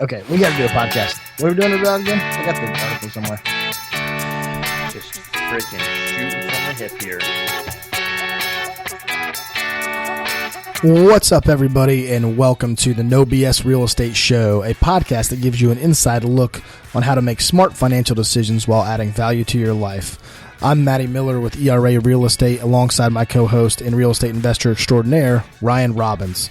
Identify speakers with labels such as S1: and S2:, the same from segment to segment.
S1: Okay, we got to do a podcast. What are we doing about again? I got the article somewhere.
S2: Just freaking shooting from the hip here.
S1: What's up, everybody, and welcome to the No BS Real Estate Show, a podcast that gives you an inside look on how to make smart financial decisions while adding value to your life. I'm Matty Miller with ERA Real Estate, alongside my co-host and real estate investor extraordinaire, Ryan Robbins.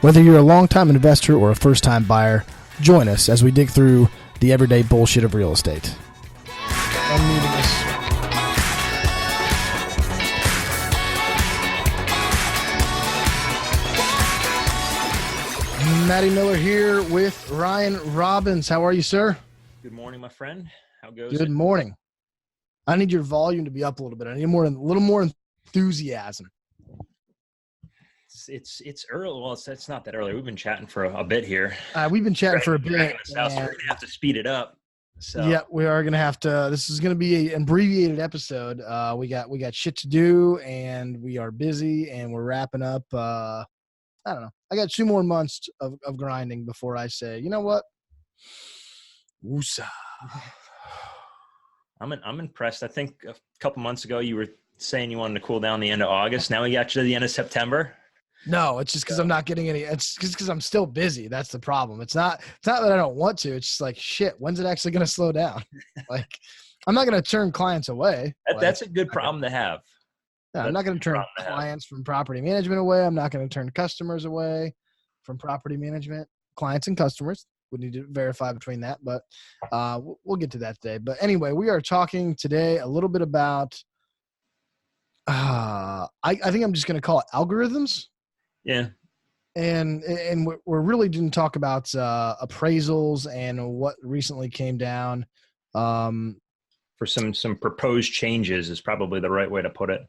S1: Whether you're a long-time investor or a first-time buyer, join us as we dig through the everyday bullshit of real estate. Matty Miller here with Ryan Robbins. How are you, sir?
S2: Good morning, my friend. How goes it?
S1: Good morning. I need your volume to be up a little bit. I need a little more enthusiasm.
S2: It's early. Well, it's not that early. We've been chatting for a bit here.
S1: We've been chatting for a bit.
S2: So we're gonna have to speed it up. So
S1: yeah, we are gonna have to. This is gonna be an abbreviated episode. We got shit to do, and we are busy, and we're wrapping up. I don't know. I got 2 more months of grinding before I say, you know what? Woosah.
S2: I'm impressed. I think a couple months ago you were saying you wanted to cool down the end of August. Now we got you to the end of September.
S1: No, it's just because I'm not getting any. It's just because I'm still busy. That's the problem. It's not that I don't want to. It's just like, shit, when's it actually going to slow down? Like, I'm not going to turn clients away.
S2: That's a good problem to have.
S1: No, I'm not going to turn clients from property management away. I'm not going to turn customers away from property management. Clients and customers would need to verify between that, but we'll get to that today. But anyway, we are talking today a little bit about, I think I'm just going to call it algorithms.
S2: Yeah.
S1: And we're really didn't talk about appraisals and what recently came down.
S2: For some proposed changes is probably the right way to put it.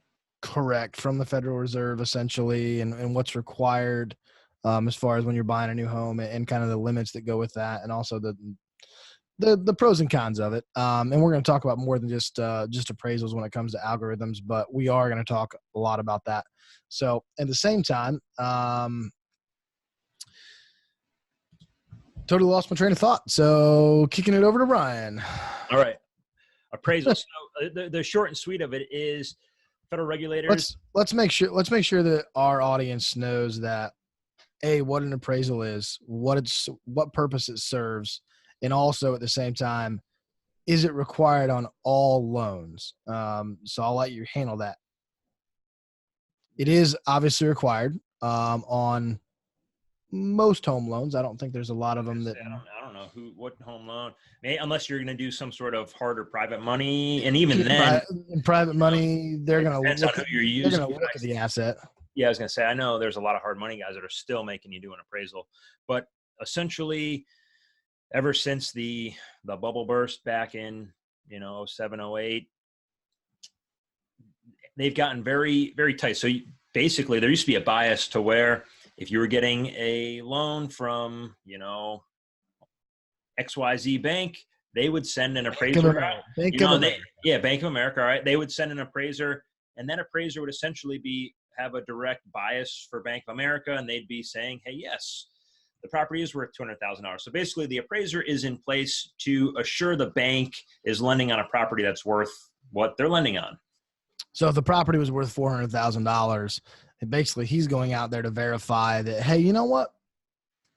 S1: Correct. From the Federal Reserve, essentially, and what's required as far as when you're buying a new home and kind of the limits that go with that, and also the pros and cons of it. And we're going to talk about more than just appraisals when it comes to algorithms, but we are going to talk a lot about that. So at the same time, totally lost my train of thought. So kicking it over to Ryan.
S2: All right. Appraisals. So the short and sweet of it is federal regulators.
S1: Let's make sure that our audience knows that what an appraisal is, what purpose it serves, and also at the same time, is it required on all loans? So I'll let you handle that. It is obviously required on most home loans. I don't think there's a lot of them that.
S2: I don't know what home loan, unless you're going to do some sort of harder private money, and even
S1: in private money, they're going to look at the asset.
S2: Yeah, I was going to say, I know there's a lot of hard money guys that are still making you do an appraisal, but essentially, ever since the bubble burst back in 07, 08, they've gotten very, very tight. So basically, there used to be a bias to where if you were getting a loan from XYZ bank, they would send an appraiser. Bank of America. All right, they would send an appraiser, and that appraiser would essentially have a direct bias for Bank of America, and they'd be saying, hey, yes, the property is worth $200,000. So basically the appraiser is in place to assure the bank is lending on a property that's worth what they're lending on.
S1: So if the property was worth $400,000, basically he's going out there to verify that, hey, you know what?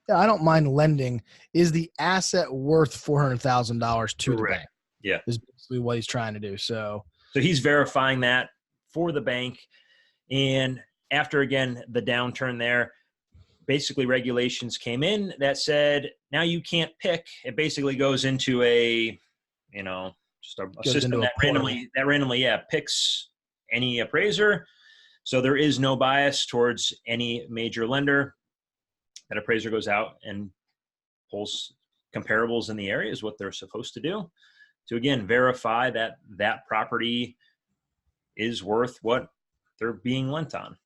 S1: Yeah, I don't mind lending. Is the asset worth $400,000 to the bank?
S2: Yeah.
S1: Is basically what he's trying to do. So
S2: he's verifying that for the bank. And after, again, the downturn there, basically regulations came in that said, now you can't pick. It basically goes into a system that randomly picks any appraiser. So there is no bias towards any major lender. That appraiser goes out and pulls comparables in the area is what they're supposed to do to, again, verify that that property is worth what they're being lent on.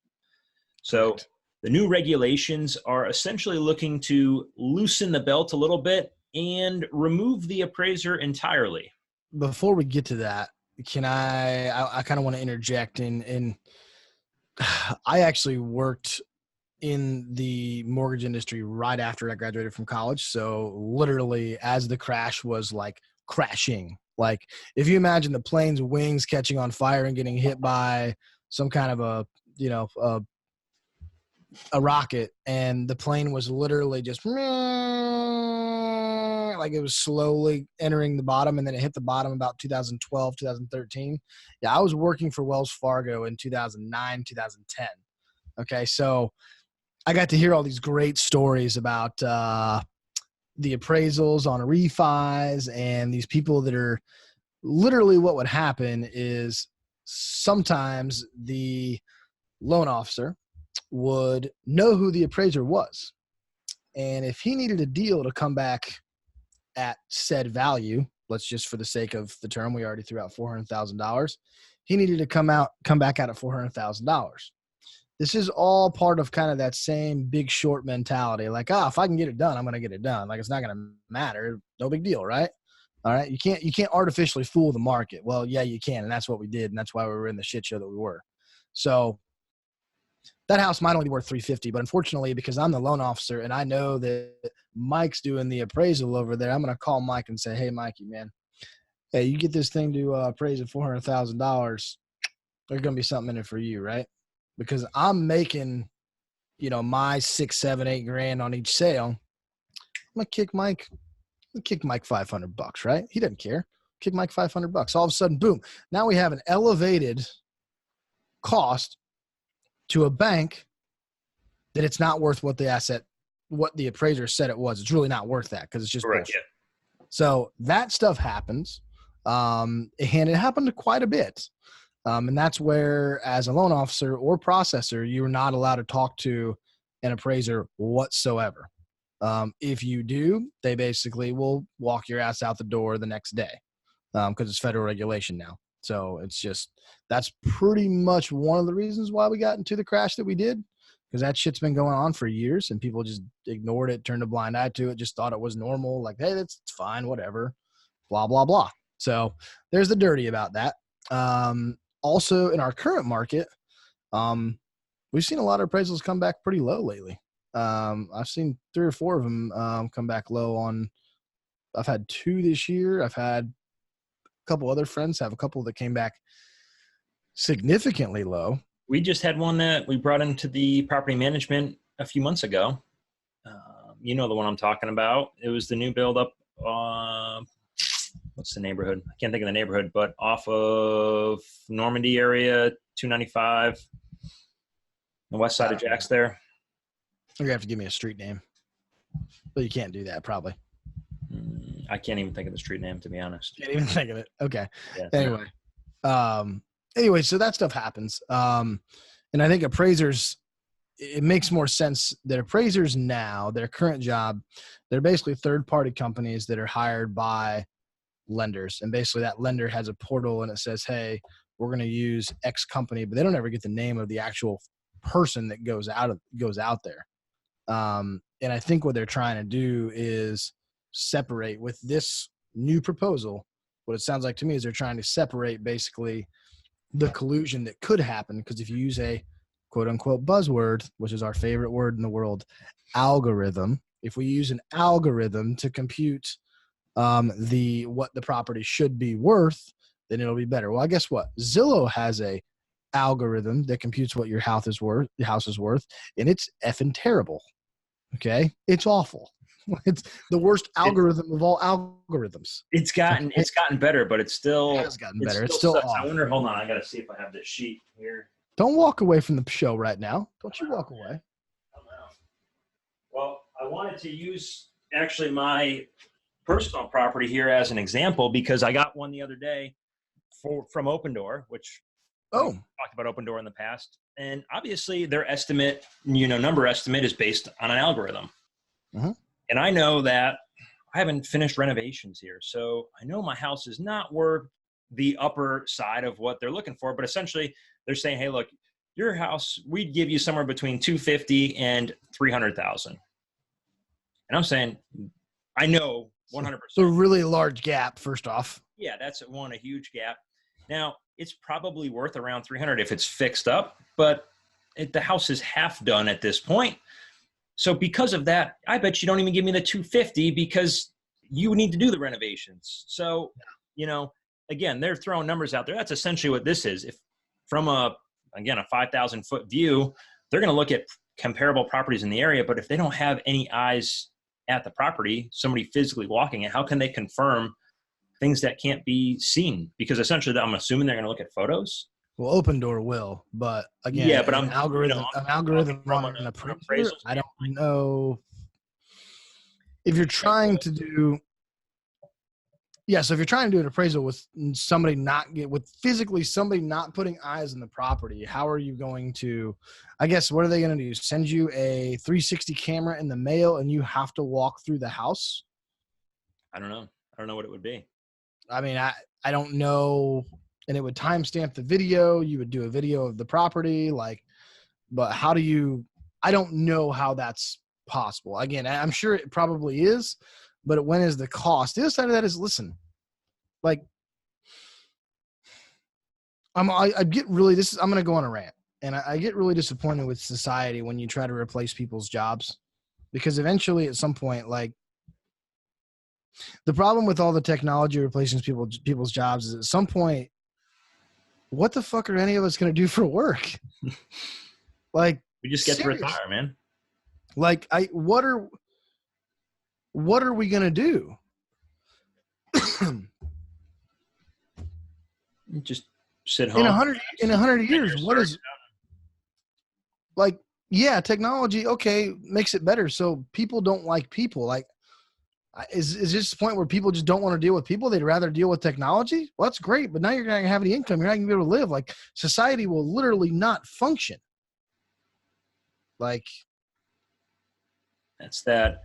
S2: So
S1: right.
S2: The new regulations are essentially looking to loosen the belt a little bit and remove the appraiser entirely.
S1: Before we get to that, can I kind of want to interject in I actually worked in the mortgage industry right after I graduated from college. So literally as the crash was like crashing, like if you imagine the plane's wings catching on fire and getting hit by some kind of a rocket, and the plane was literally just like it was slowly entering the bottom, and then it hit the bottom about 2012, 2013. Yeah, I was working for Wells Fargo in 2009, 2010. Okay, so I got to hear all these great stories about the appraisals on refis, and these people that are literally, what would happen is sometimes the loan officer would know who the appraiser was. And if he needed a deal to come back at said value, let's just for the sake of the term, we already threw out $400,000. He needed to come back out at $400,000. This is all part of kind of that same Big Short mentality. Like, if I can get it done, I'm going to get it done. Like, it's not going to matter. No big deal, right? All right. You can't artificially fool the market. Well, yeah, you can. And that's what we did. And that's why we were in the shit show that we were. So that house might only be worth $350, but unfortunately, because I'm the loan officer and I know that Mike's doing the appraisal over there, I'm going to call Mike and say, hey, Mikey, man, hey, you get this thing to appraise at $400,000. There's going to be something in it for you, right? Because I'm making, my 6, 7, 8 grand on each sale. I'm going to kick Mike $500, right? He doesn't care. Kick Mike $500. All of a sudden, boom. Now we have an elevated cost to a bank that it's not worth what the appraiser said it was. It's really not worth that because it's just bullshit. Yeah. So that stuff happens. And it happened quite a bit. And that's where, as a loan officer or processor, you're not allowed to talk to an appraiser whatsoever. If you do, they basically will walk your ass out the door the next day because it's federal regulation now. So that's pretty much one of the reasons why we got into the crash that we did, because that shit's been going on for years and people just ignored it, turned a blind eye to it, just thought it was normal. Like, hey, it's fine, whatever, blah, blah, blah. So there's the dirty about that. Also in our current market, we've seen a lot of appraisals come back pretty low lately. I've seen 3 or 4 of them come back low I've had 2 this year. I've had couple other friends have a couple that came back significantly low.
S2: We just had one that we brought into the property management a few months ago. The one I'm talking about. It was the new build up. What's the neighborhood? I can't think of the neighborhood, but off of Normandy area, 295, the west side of Jax there.
S1: You're going to have to give me a street name. But you can't do that probably.
S2: I can't even think of the street name, to be honest.
S1: Can't even think of it. Okay.
S2: Yeah,
S1: Anyway, so that stuff happens. And I think appraisers, it makes more sense that appraisers now, their current job, they're basically third-party companies that are hired by lenders. And basically that lender has a portal and it says, hey, we're going to use X company, but they don't ever get the name of the actual person that goes out there. And I think what they're trying to do is separate with this new proposal. What it sounds like to me is they're trying to separate basically the collusion that could happen, because if you use a quote unquote buzzword, which is our favorite word in the world, algorithm, if we use an algorithm to compute what the property should be worth, then it'll be better. Well, guess what? Zillow has a algorithm that computes what your house is worth, and it's effing terrible. Okay, it's awful. It's the worst algorithm of all algorithms.
S2: It's gotten better, but it has
S1: gotten better. It's still off.
S2: I wonder. Hold on, I gotta see if I have this sheet here.
S1: Don't walk away from the show right now. Don't you walk away.
S2: Well, I wanted to use actually my personal property here as an example because I got one the other day from Open Door, which we talked about Open Door in the past, and obviously their estimate, number estimate is based on an algorithm.
S1: Mm-hmm.
S2: And I know that I haven't finished renovations here. So I know my house is not worth the upper side of what they're looking for. But essentially, they're saying, hey, look, your house, we'd give you somewhere between $250,000 and $300,000. And I'm saying, I know 100%.
S1: So a really large gap, first off.
S2: Yeah, that's a huge gap. Now, it's probably worth around $300,000 if it's fixed up. But the house is half done at this point. So because of that, I bet you don't even give me the 250 because you need to do the renovations. So, again, they're throwing numbers out there. That's essentially what this is. If from a 5,000 foot view, they're going to look at comparable properties in the area. But if they don't have any eyes at the property, somebody physically walking it, how can they confirm things that can't be seen? Because essentially, I'm assuming they're going to look at photos.
S1: Well, Open Door will, but again,
S2: yeah, but
S1: an algorithm on an appraisal, I don't know if you're trying to do. Yeah, so if you're trying to do an appraisal with somebody physically somebody not putting eyes on the property, how are you going to? I guess what are they going to do? Send you a 360 camera in the mail, and you have to walk through the house?
S2: I don't know. I don't know what it would be.
S1: I mean, I don't know. And it would timestamp the video. You would do a video of the property, but how do you? I don't know how that's possible. Again, I'm sure it probably is, but when is the cost? The other side of that is, listen, I get really I'm going to go on a rant, and I get really disappointed with society when you try to replace people's jobs, because eventually at some point, the problem with all the technology replacing people's jobs is at some point, what the fuck are any of us going to do for work?
S2: We just get to retire, man.
S1: What are we going to do?
S2: Just sit home.
S1: In 100 years, what is technology, okay, makes it better. So people don't like people. Is this the point where people just don't want to deal with people? They'd rather deal with technology? Well, that's great, but now you're not going to have any income. You're not going to be able to live. Society will literally not function.
S2: That's that.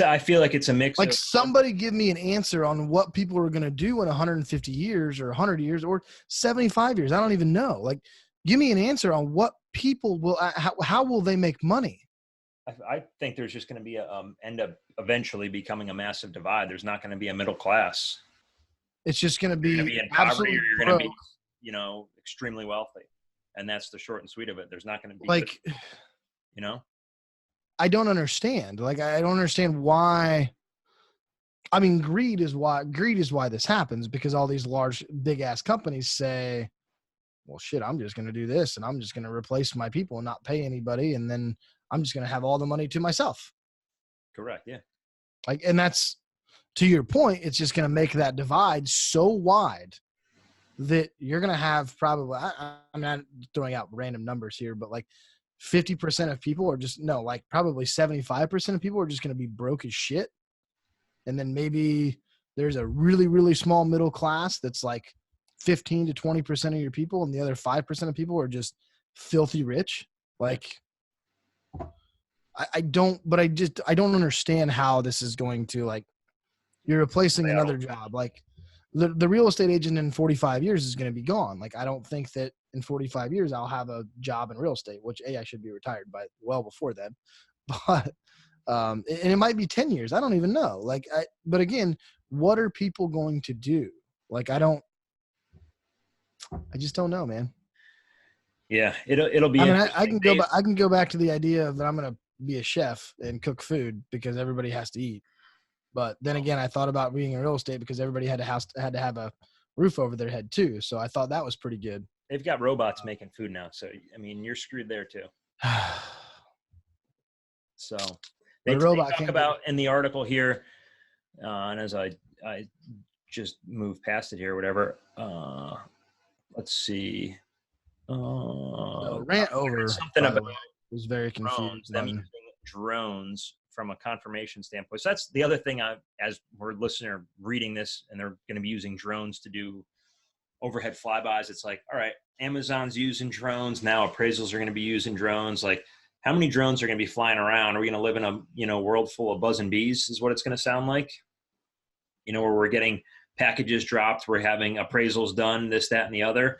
S2: I feel like it's a mix.
S1: Somebody give me an answer on what people are going to do in 150 years or 100 years or 75 years. I don't even know. Give me an answer on what people will, how will they make money?
S2: I think there's just going to be end up eventually becoming a massive divide. There's not going to be a middle class.
S1: It's just going to be
S2: in poverty, or you're going to be, extremely wealthy, and that's the short and sweet of it. There's not going to be
S1: I don't understand. I don't understand why. I mean, greed is why this happens, because all these large, big ass companies say, well, shit, I'm just going to do this, and I'm just going to replace my people and not pay anybody, and then I'm just going to have all the money to myself. Correct. Yeah. And that's, to your point, it's just going to make that divide so wide that you're going to have probably, I'm not throwing out random numbers here, but 50% of people are just, probably 75% of people are just going to be broke as shit. And then maybe there's a really, really small middle class that's 15 to 20% of your people, and the other 5% of people are just filthy rich. I don't understand how this is going to, you're replacing another job. The real estate agent in 45 years is going to be gone. I don't think that in 45 years I'll have a job in real estate, which I should be retired by well before then. But and it might be 10 years. I don't even know. But again, what are people going to do? I just don't know, man.
S2: Yeah, it'll be.
S1: I mean, I can go back to the idea of that I'm going to be a chef and cook food because everybody has to eat. But then again, I thought about being in real estate because everybody had to have a roof over their head too. So I thought that was pretty good.
S2: They've got robots making food now, so I mean, you're screwed there too. So they talk about in the article here, and as I just moved past it here, or whatever. Let's see.
S1: Rant over.
S2: Something about
S1: was very confused.
S2: Them using drones from a confirmation standpoint. So that's the other thing. As we're listening or reading this, and they're going to be using drones to do overhead flybys. It's all right, Amazon's using drones now. Appraisals are going to be using drones. How many drones are going to be flying around? Are we going to live in a world full of buzzing bees? Is what it's going to sound like. Where we're getting packages dropped, we're having appraisals done, this, that, and the other.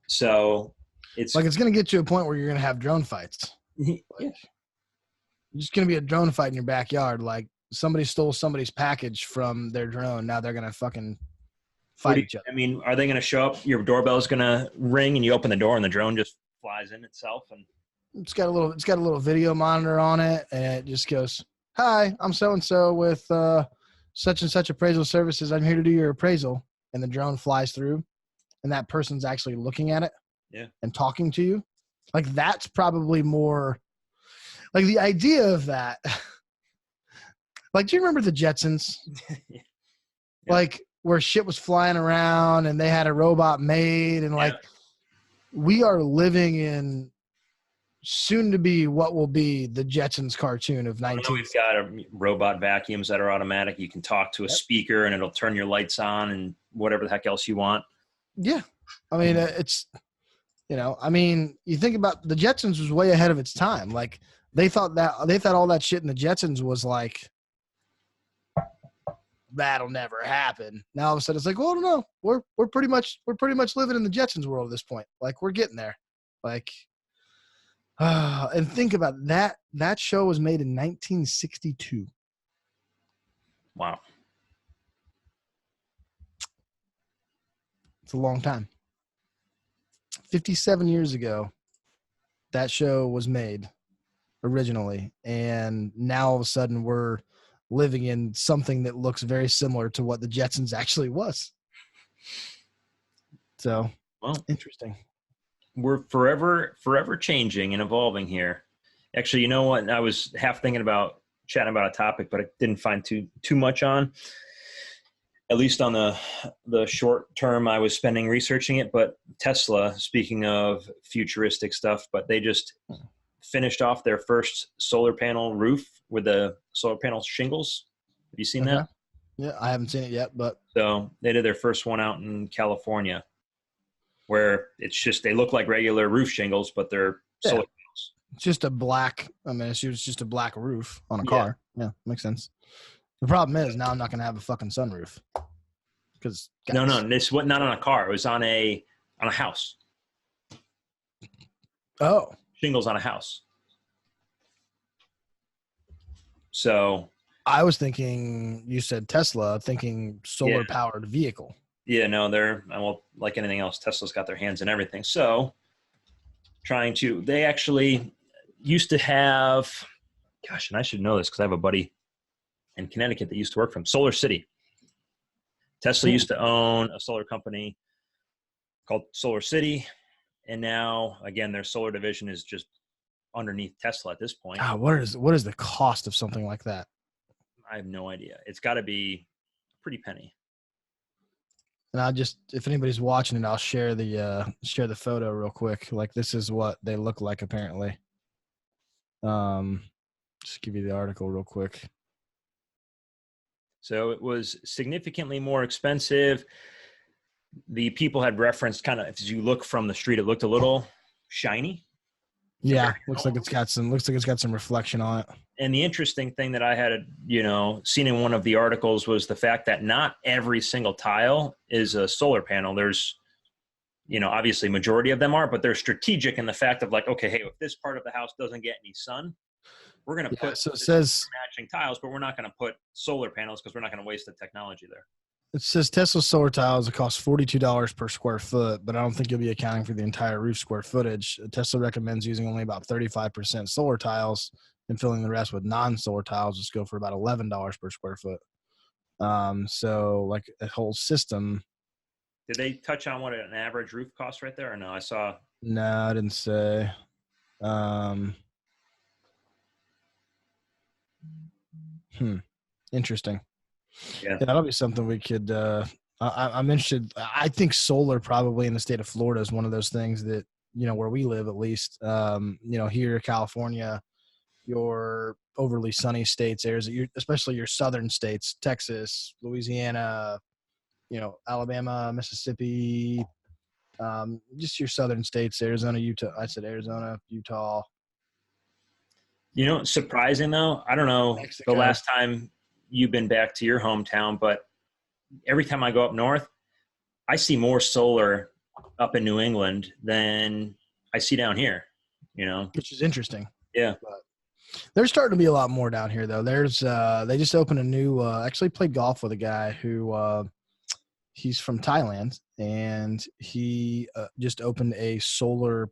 S2: So it's
S1: going to get to a point where you're going to have drone fights.
S2: Yeah.
S1: It's just going to be a drone fight in your backyard. Somebody stole somebody's package from their drone. Now they're going to fucking fight each other.
S2: I mean, are they going to show up? Your doorbell's going to ring and you open the door and the drone just flies in itself, and
S1: it's got a little video monitor on it, and it just goes, "Hi, I'm so and so with such and such appraisal services. I'm here to do your appraisal." And the drone flies through, and that person's actually looking at it, and talking to you. Like, that's probably more like the idea of that. Like, do you remember the Jetsons?
S2: Yeah.
S1: Like, where shit was flying around and they had a robot made, and like, we are living in soon to be what will be the Jetsons cartoon of 19.
S2: We've got robot vacuums that are automatic. You can talk to a speaker and it'll turn your lights on and whatever the heck else you want.
S1: Yeah. I mean, it's, you think about the Jetsons was way ahead of its time. Like, they thought all that shit in the Jetsons was like, that'll never happen. Now all of a sudden it's like, well, no, we're pretty much living in the Jetsons world at this point. Like, we're getting there. Like, and think about that. That show was made in 1962.
S2: Wow.
S1: It's a long time. 57 years ago, that show was made originally. And now all of a sudden we're living in something that looks very similar to what the Jetsons actually was. So,
S2: well,
S1: interesting.
S2: We're forever changing and evolving here. Actually, you know what? I was half thinking about chatting about a topic, but I didn't find too much on. At least on the short term, I was spending researching it. But Tesla, speaking of futuristic stuff, but they just finished off their first solar panel roof with the solar panel shingles. Have you seen that?
S1: Yeah, I haven't seen it yet, but
S2: so they did their first one out in California, where it's just, they look like regular roof shingles, but they're solar panels.
S1: It's just a black, it's just a black roof on a car. Yeah, makes sense. The problem is now I'm not going to have a fucking sunroof.
S2: No, this was not on a car. It was on a house.
S1: Oh.
S2: Shingles on a house. So.
S1: I was thinking, you said Tesla, thinking solar powered vehicle.
S2: Yeah, no, well, like anything else, Tesla's got their hands in everything. So they actually used to have, gosh, and I should know this because I have a buddy in Connecticut that used to work from Solar City. Tesla used to own a solar company called Solar City. And now, again, their solar division is just underneath Tesla at this point.
S1: God, what is the cost of something like that?
S2: I have no idea. It's got to be a pretty penny.
S1: And if anybody's watching it, I'll share the photo real quick. Like, this is what they look like apparently. Just give you the article real quick.
S2: So it was significantly more expensive. The people had referenced, kind of, as you look from the street, it looked a little shiny.
S1: Yeah, looks like it's got some reflection on it.
S2: And the interesting thing that I had, seen in one of the articles was the fact that not every single tile is a solar panel. There's, obviously majority of them are, but they're strategic in the fact of like, okay, hey, if this part of the house doesn't get any sun, we're going to put matching tiles, but we're not going to put solar panels because we're not going to waste the technology there.
S1: It says Tesla solar tiles cost $42 per square foot, but I don't think you'll be accounting for the entire roof square footage. Tesla recommends using only about 35% solar tiles and filling the rest with non-solar tiles, just go for about $11 per square foot. So like a whole system.
S2: Did they touch on what an average roof costs right there or no? I saw.
S1: No, I didn't say. Interesting. Yeah, that'll be something we could. I'm interested. I think solar probably in the state of Florida is one of those things that, where we live at least. Here in California, your overly sunny states, Arizona, especially your southern states, Texas, Louisiana, Alabama, Mississippi, just your southern states, Arizona, Utah. I said Arizona, Utah.
S2: Surprising though. I don't know Mexico. The last time you've been back to your hometown, but every time I go up north, I see more solar up in New England than I see down here,
S1: Which is interesting.
S2: Yeah.
S1: But there's starting to be a lot more down here though. There's, they just opened a new, actually played golf with a guy who, He's from Thailand, and he just opened a solar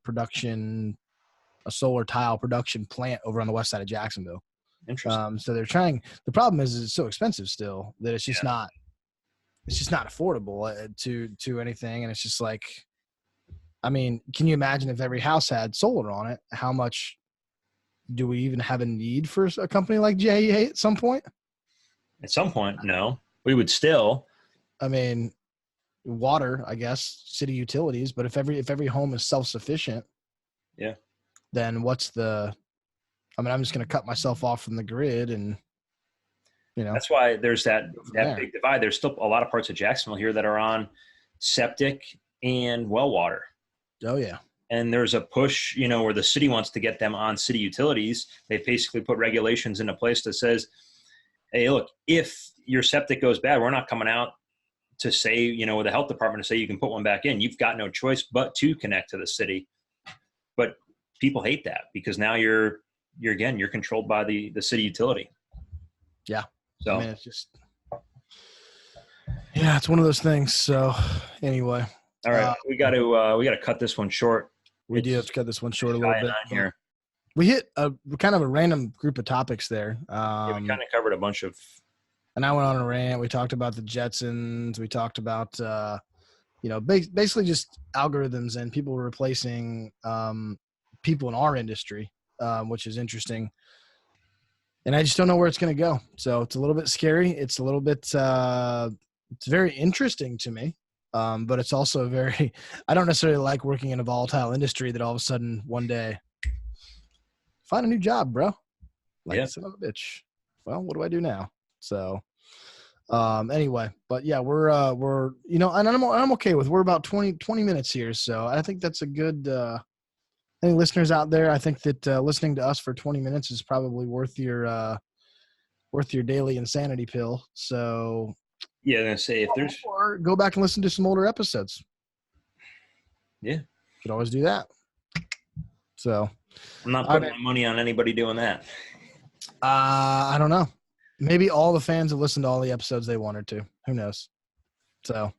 S1: tile production plant over on the west side of Jacksonville.
S2: Interesting.
S1: So they're trying. The problem is it's so expensive still that it's just not affordable to anything. And it's just like, I mean, can you imagine if every house had solar on it? How much do we even have a need for a company like JEA at some point?
S2: At some point, no. We would still.
S1: I mean, water, I guess, city utilities. But if every home is self-sufficient,
S2: yeah,
S1: then what's the? I mean, I'm just going to cut myself off from the grid, and
S2: that's why there's that big divide. There's still a lot of parts of Jacksonville here that are on septic and well water.
S1: Oh yeah.
S2: And there's a push, where the city wants to get them on city utilities. They basically put regulations into place that says, hey, look, if your septic goes bad, we're not coming out to say, with the health department to say you can put one back in. You've got no choice but to connect to the city. But people hate that because now you're controlled by the city utility.
S1: Yeah.
S2: So
S1: I mean, it's just, it's one of those things. So anyway.
S2: All right. We got to cut this one short.
S1: We do have to cut this one short a little bit.
S2: Here.
S1: We hit a kind of a random group of topics there.
S2: We kind of covered a bunch of.
S1: And I went on a rant. We talked about the Jetsons. We talked about, basically just algorithms and people replacing people in our industry, which is interesting. And I just don't know where it's going to go. So it's a little bit scary. It's a little bit, it's very interesting to me. But it's also I don't necessarily like working in a volatile industry that all of a sudden one day find a new job, bro. Son of a bitch. Well, what do I do now? So, anyway, but yeah, we're, and I'm okay with, we're about 20 minutes here. So I think that's a good, any listeners out there, I think that, listening to us for 20 minutes is probably worth your daily insanity pill. So,
S2: yeah, I'm gonna say
S1: or go back and listen to some older episodes.
S2: Yeah,
S1: could always do that. So
S2: I'm not putting my money on anybody doing that.
S1: I don't know. Maybe all the fans have listened to all the episodes they wanted to. Who knows? So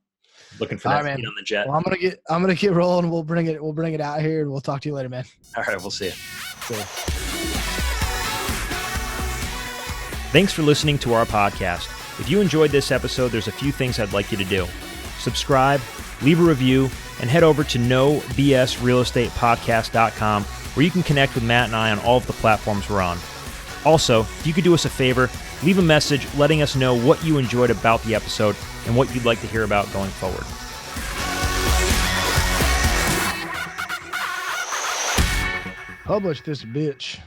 S2: looking for that seat on the jet.
S1: Well, I'm gonna get rolling. We'll bring it out here, and we'll talk to you later, man.
S2: All right, we'll see you.
S3: Thanks for listening to our podcast. If you enjoyed this episode, there's a few things I'd like you to do. Subscribe, leave a review, and head over to nobsrealestatepodcast.com where you can connect with Matt and I on all of the platforms we're on. Also, if you could do us a favor, leave a message letting us know what you enjoyed about the episode and what you'd like to hear about going forward.
S1: Publish this bitch.